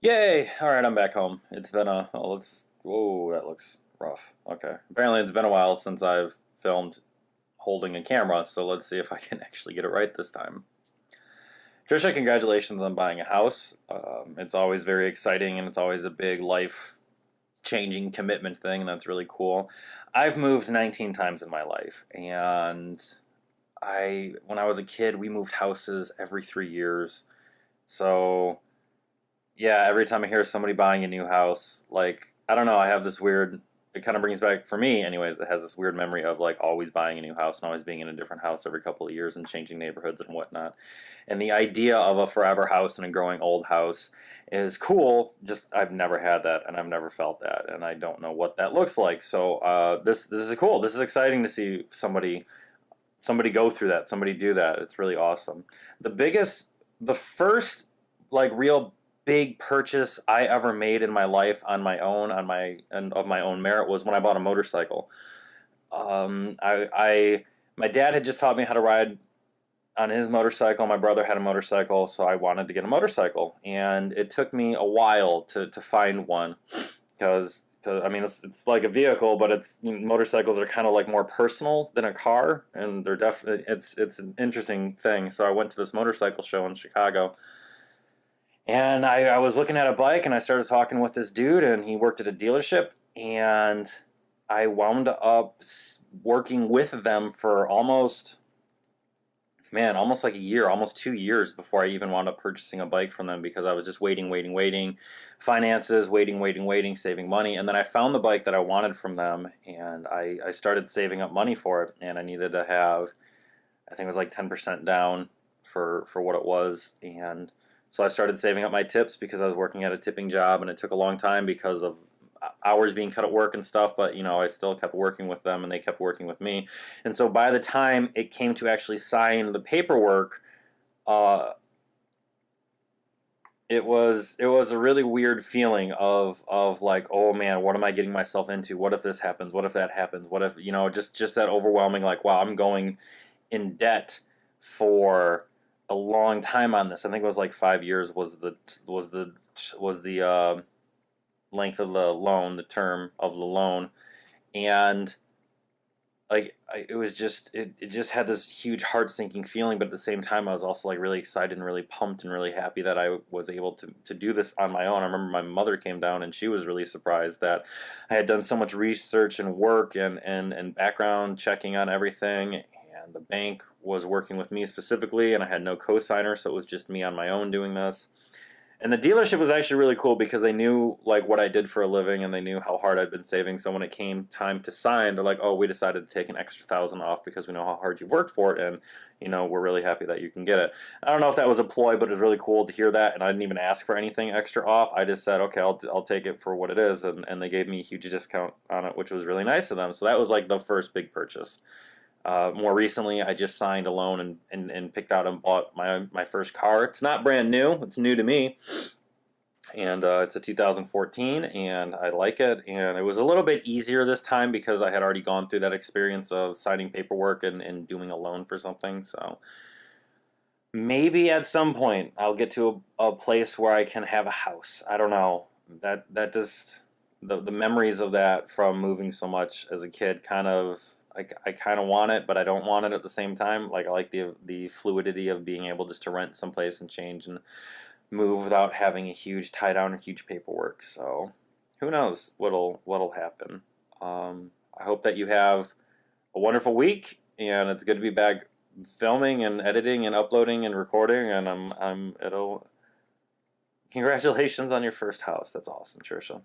Yay! Alright, I'm back home. It's been a, oh, let's, whoa, that looks rough. Okay. Apparently it's been a while since I've filmed holding a camera, so let's see if I can actually get it right this time. Trisha, congratulations on buying a house. It's always very exciting and it's always a big life-changing commitment thing, and that's really cool. I've moved 19 times in my life, and when I was a kid, we moved houses every 3 years. So yeah, every time I hear somebody buying a new house, like, I don't know, I have this weird, it kind of brings back, for me anyways, it has this weird memory of like always buying a new house and always being in a different house every couple of years and changing neighborhoods and whatnot. And the idea of a forever house and a growing old house is cool, just I've never had that and I've never felt that and I don't know what that looks like. So this is cool. This is exciting to see somebody go through that, somebody do that. It's really awesome. The first like real big purchase I ever made in my life on my own, and of my own merit, was when I bought a motorcycle. My dad had just taught me how to ride on his motorcycle. My brother had a motorcycle, so I wanted to get a motorcycle, and it took me a while to find one, because I mean it's like a vehicle, but motorcycles are kind of like more personal than a car, and they're definitely it's an interesting thing. So I went to this motorcycle show in Chicago. And I was looking at a bike and I started talking with this dude, and he worked at a dealership, and I wound up working with them for almost like a year, almost 2 years before I even wound up purchasing a bike from them, because I was just waiting, finances, waiting, saving money. And then I found the bike that I wanted from them, and I started saving up money for it, and I needed to have, I think it was like 10% down for what it was. And so I started saving up my tips because I was working at a tipping job, and it took a long time because of hours being cut at work and stuff, but I still kept working with them and they kept working with me. And so by the time it came to actually sign the paperwork, it was a really weird feeling of like, oh man, what am I getting myself into? What if this happens? What if that happens? What if, just that overwhelming, like, wow, I'm going in debt for a long time on this. I think it was like 5 years was the length of the loan, the term of the loan. And like it was just it just had this huge heart sinking feeling, but at the same time I was also like really excited and really pumped and really happy that I was able to do this on my own. I remember my mother came down and she was really surprised that I had done so much research and work and background checking on everything, and the bank was working with me specifically, and I had no co-signer, so it was just me on my own doing this. And the dealership was actually really cool because they knew like what I did for a living, and they knew how hard I'd been saving. So when it came time to sign, they're like, "Oh, we decided to take an extra 1,000 off because we know how hard you worked for it, and we're really happy that you can get it." I don't know if that was a ploy, but it was really cool to hear that. And I didn't even ask for anything extra off. I just said, "Okay, I'll take it for what it is," and they gave me a huge discount on it, which was really nice of them. So that was like the first big purchase. More recently, I just signed a loan and picked out and bought my first car. It's not brand new; it's new to me, and it's a 2014, and I like it. And it was a little bit easier this time because I had already gone through that experience of signing paperwork and doing a loan for something. So maybe at some point I'll get to a place where I can have a house. I don't know. That just the memories of that from moving so much as a kid kind of, I kind of want it, but I don't want it at the same time. Like, I like the fluidity of being able just to rent someplace and change and move without having a huge tie down or huge paperwork. So who knows what'll happen. I hope that you have a wonderful week, and it's good to be back filming and editing and uploading and recording. And it'll congratulations on your first house. That's awesome, Trisha.